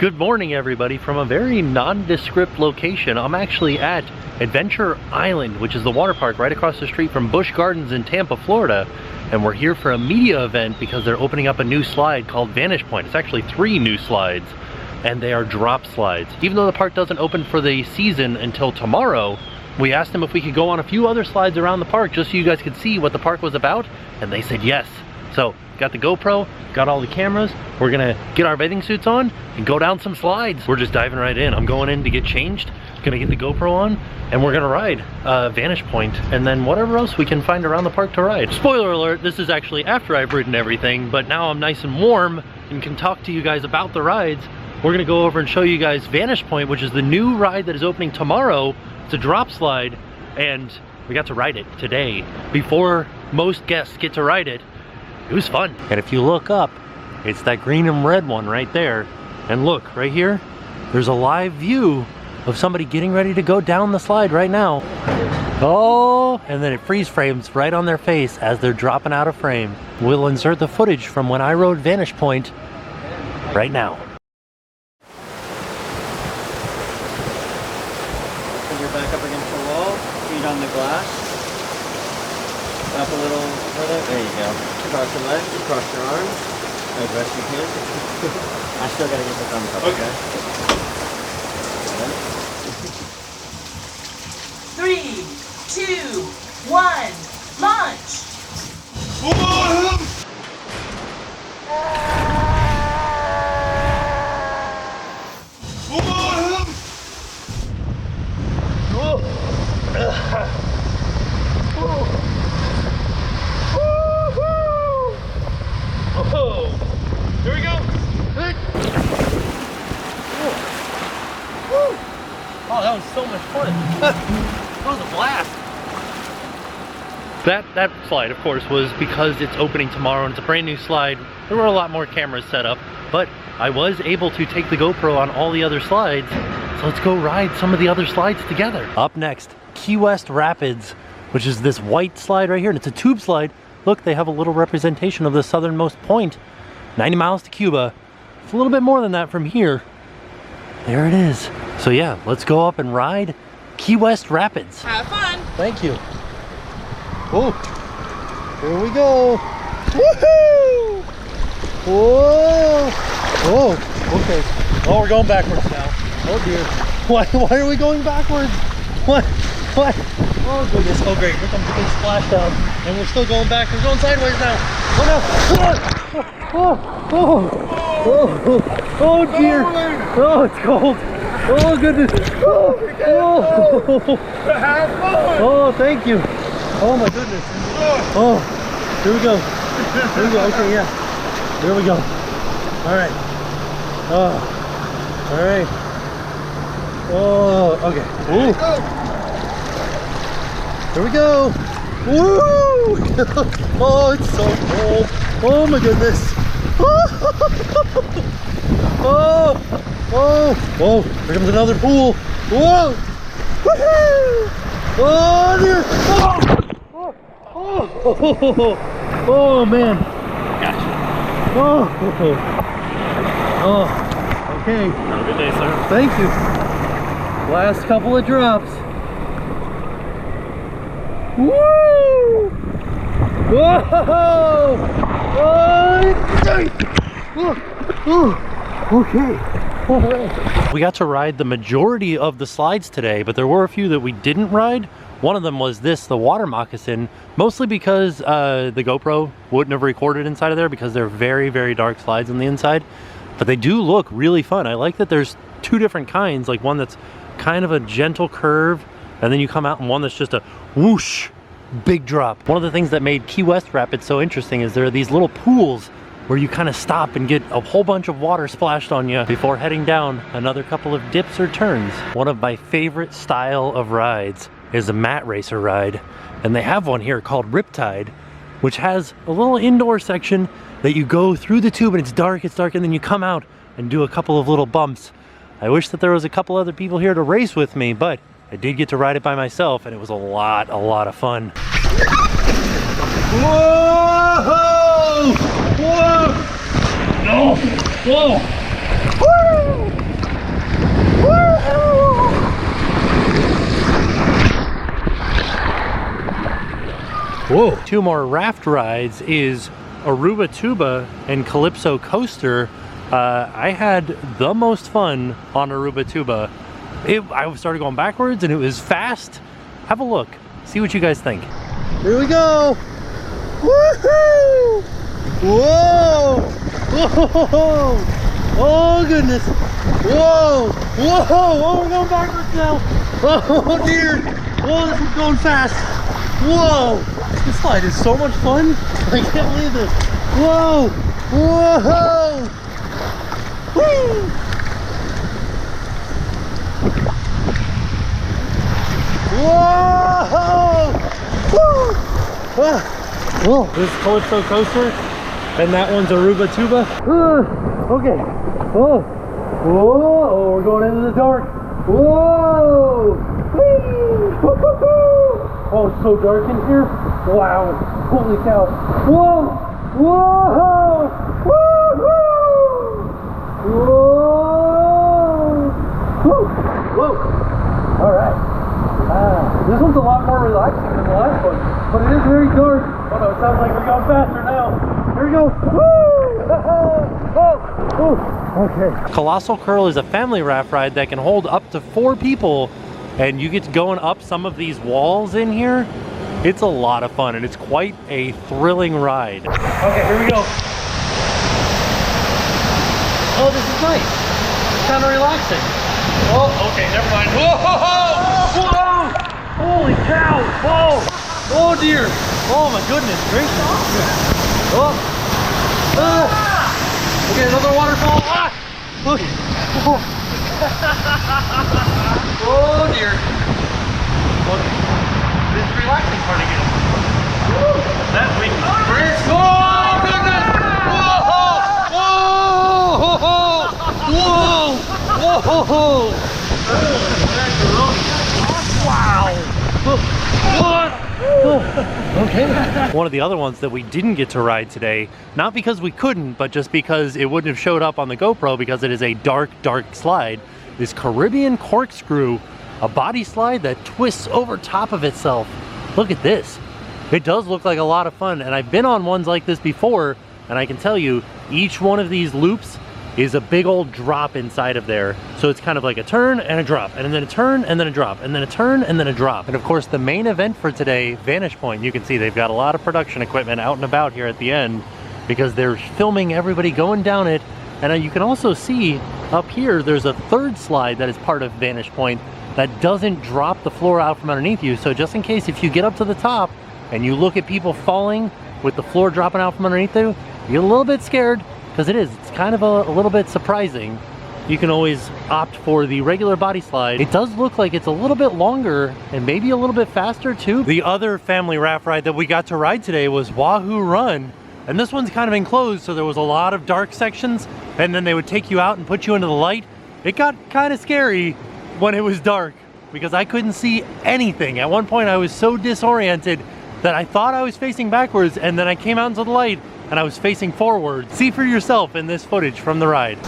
Good morning, everybody, from a very nondescript location. I'm actually at Adventure Island, which is the water park right across the street from Busch Gardens in Tampa, Florida. And we're here for a media event because they're opening up a new slide called Vantage Point. It's actually 3 new slides, and they are drop slides. Even though the park doesn't open for the season until tomorrow, we asked them if we could go on a few other slides around the park just so you guys could see what the park was about, and they said yes. So, got the GoPro, got all the cameras, we're gonna get our bathing suits on and go down some slides. We're just diving right in. I'm going in to get changed, gonna get the GoPro on, and we're gonna ride Vantage Point, and then whatever else we can find around the park to ride. Spoiler alert, this is actually after I've ridden everything, but now I'm nice and warm and can talk to you guys about the rides. We're gonna go over and show you guys Vantage Point, which is the new ride that is opening tomorrow. It's a drop slide, and we got to ride it today before most guests get to ride it. It was fun. And if you look up, it's that green and red one right there. And look, right here, there's a live view of somebody getting ready to go down the slide right now. Oh, and then it freeze frames right on their face as they're dropping out of frame. We'll insert the footage from when I rode Vantage Point right now. Put your back up against the wall, feet on the glass. Up a little further. There you go. Cross your legs, cross your arms, as best you can. I still gotta get the thumbs up, okay? 3, 2, 1, launch! Oh, here we go. Oh, that was so much fun. That was a blast. That slide, of course, was because it's opening tomorrow and it's a brand new slide. There were a lot more cameras set up, but I was able to take the GoPro on all the other slides. So let's go ride some of the other slides together. Up next, Key West Rapids, which is this white slide right here, and it's a tube slide. Look, they have a little representation of the southernmost point. 90 miles to Cuba. It's a little bit more than that from here. There it is. So yeah, let's go up and ride Key West Rapids. Have fun! Thank you. Oh, here we go. Woohoo! Whoa! Oh, okay. Oh, we're going backwards now. Oh dear. Why are we going backwards? What? Oh goodness. Oh great. Here comes the big splashdown. And we're still going back. We're going sideways now. Oh no. Oh dear. Oh, it's cold. Oh goodness. Oh, thank you. Oh my goodness. Oh, here we go. Here we go. Okay, yeah. Here we go. All right. Oh, all right. Oh, okay. Ooh. Here we go. Woo! Oh, it's so cold. Oh my goodness. Oh, here comes another pool. Whoa! Woohoo! Oh dear! Oh man! Gotcha. Oh, okay. Have a good day, sir. Thank you. Last couple of drops. Woo! Whoa! Okay. We got to ride the majority of the slides today, but there were a few that we didn't ride. One of them was the water moccasin, mostly because the GoPro wouldn't have recorded inside of there because they're very, very dark slides on the inside. But they do look really fun. I like that there's 2 different kinds, like one that's kind of a gentle curve, and then you come out in one that's just a whoosh, big drop. One of the things that made Key West Rapids so interesting is there are these little pools where you kind of stop and get a whole bunch of water splashed on you before heading down another couple of dips or turns. One of my favorite style of rides is a mat racer ride, and they have one here called Riptide, which has a little indoor section that you go through the tube and it's dark, and then you come out and do a couple of little bumps. I wish that there was a couple other people here to race with me, but I did get to ride it by myself, and it was a lot of fun. Whoa! Whoa! No! Whoa! Woo! Whoa. Two more raft rides is Aruba Tuba and Calypso Coaster. I had the most fun on Aruba Tuba. I started going backwards and it was fast. Have a look. See what you guys think. Here we go. Woohoo! Whoa! Whoa! Oh goodness! Whoa! Whoa! Oh, we're going backwards now! Oh dear! Whoa, this is going fast! Whoa! This slide is so much fun! I can't believe this! Whoa! Whoa! Woo! Whoa! Woo! Whoa! This is Calypso Coaster, and that one's Aruba Tuba. Okay. Whoa! Whoa! Oh, we're going into the dark. Whoa! Whee! Oh, it's so dark in here. Wow! Holy cow! Whoa! Whoa! Woo-hoo! Whoa! Whoa! Whoa! All right. This one's a lot more relaxing than the last one, but it is very dark. Oh no, it sounds like we're going faster now. Here we go. Woo! Oh! Okay. Colossal Curl is a family raft ride that can hold up to 4 people, and you get going up some of these walls in here. It's a lot of fun, and it's quite a thrilling ride. Okay, here we go. Oh, this is nice. It's kind of relaxing. Oh, okay, never mind. Whoa! Whoa! Holy cow! Whoa! Oh dear! Oh my goodness gracious! Oh! Okay, another waterfall. Ah! Okay. Oh. Oh dear! Okay. This is relaxing part again. That wing is brisk. Oh goodness! Whoa! Whoa! Whoa! Whoa! Wow! What? Okay. One of the other ones that we didn't get to ride today, not because we couldn't, but just because it wouldn't have showed up on the GoPro because it is a dark slide, is Caribbean Corkscrew, a body slide that twists over top of itself. Look at this. It does look like a lot of fun, and I've been on ones like this before, and I can tell you, each one of these loops is a big old drop inside of there. So it's kind of like a turn and a drop, and then a turn and then a drop, and then a turn and then a drop. And of course, the main event for today, Vantage Point, you can see they've got a lot of production equipment out and about here at the end because they're filming everybody going down it. And you can also see up here, there's a third slide that is part of Vantage Point that doesn't drop the floor out from underneath you. So just in case, if you get up to the top and you look at people falling with the floor dropping out from underneath you, you get a little bit scared. Because it's kind of a little bit surprising. You can always opt for the regular body slide. It does look like it's a little bit longer and maybe a little bit faster too. The other family raft ride that we got to ride today was Wahoo Run. And this one's kind of enclosed, so there was a lot of dark sections, and then they would take you out and put you into the light. It got kind of scary when it was dark because I couldn't see anything. At one point I was so disoriented that I thought I was facing backwards, and then I came out into the light and I was facing forward. See for yourself in this footage from the ride.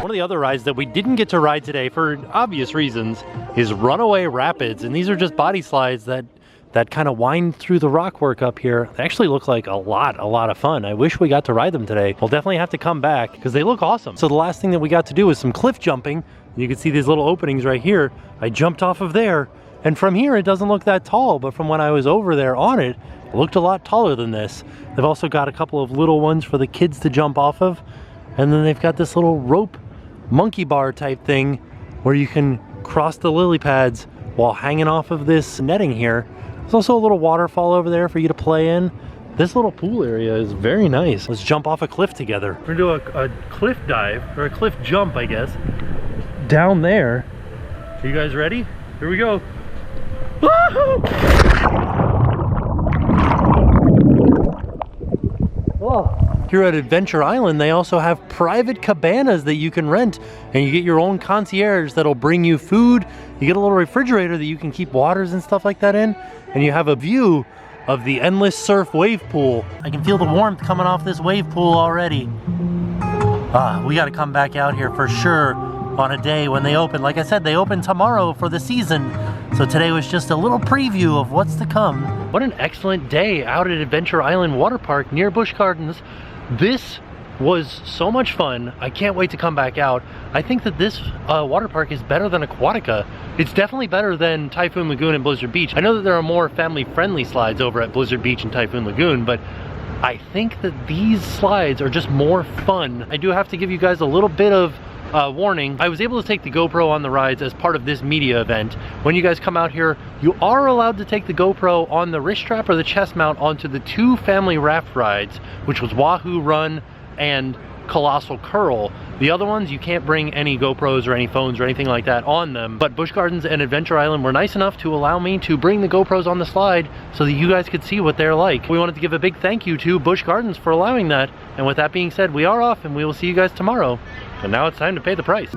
The other rides that we didn't get to ride today for obvious reasons is Runaway Rapids, and these are just body slides that kind of wind through the rock work up here. They actually look like a lot of fun. I wish we got to ride them today. We'll definitely have to come back because they look awesome. So the last thing that we got to do was some cliff jumping. You can see these little openings right here. I jumped off of there, and from here it doesn't look that tall, but from when I was over there on it, it looked a lot taller than this. They've also got a couple of little ones for the kids to jump off of, and then they've got this little rope monkey bar type thing where you can cross the lily pads while hanging off of this netting here. There's also a little waterfall over there for you to play in. This little pool area is very nice. Let's jump off a cliff together. We're gonna do a cliff dive, or a cliff jump, I guess. down there. Are you guys ready? Here we go. Woo-hoo! Oh. Here at Adventure Island, they also have private cabanas that you can rent, and you get your own concierge that'll bring you food. You get a little refrigerator that you can keep waters and stuff like that in, and you have a view of the endless surf wave pool. I can feel the warmth coming off this wave pool already. We got to come back out here for sure on a day when they open. Like I said, they open tomorrow for the season. So today was just a little preview of what's to come. What an excellent day out at Adventure Island Water Park near Busch Gardens. This was so much fun. I can't wait to come back out. I think that this water park is better than Aquatica. It's definitely better than Typhoon Lagoon and Blizzard Beach. I know that there are more family-friendly slides over at Blizzard Beach and Typhoon Lagoon, but I think that these slides are just more fun. I do have to give you guys a little bit of warning. I was able to take the GoPro on the rides as part of this media event. When you guys come out here, you are allowed to take the GoPro on the wrist strap or the chest mount onto the 2 family raft rides, which was Wahoo Run and Colossal Curl. The other ones, you can't bring any GoPros or any phones or anything like that on them. But Busch Gardens and Adventure Island were nice enough to allow me to bring the GoPros on the slide so that you guys could see what they're like. We wanted to give a big thank you to Busch Gardens for allowing that. And with that being said, we are off and we will see you guys tomorrow. And now it's time to pay the price.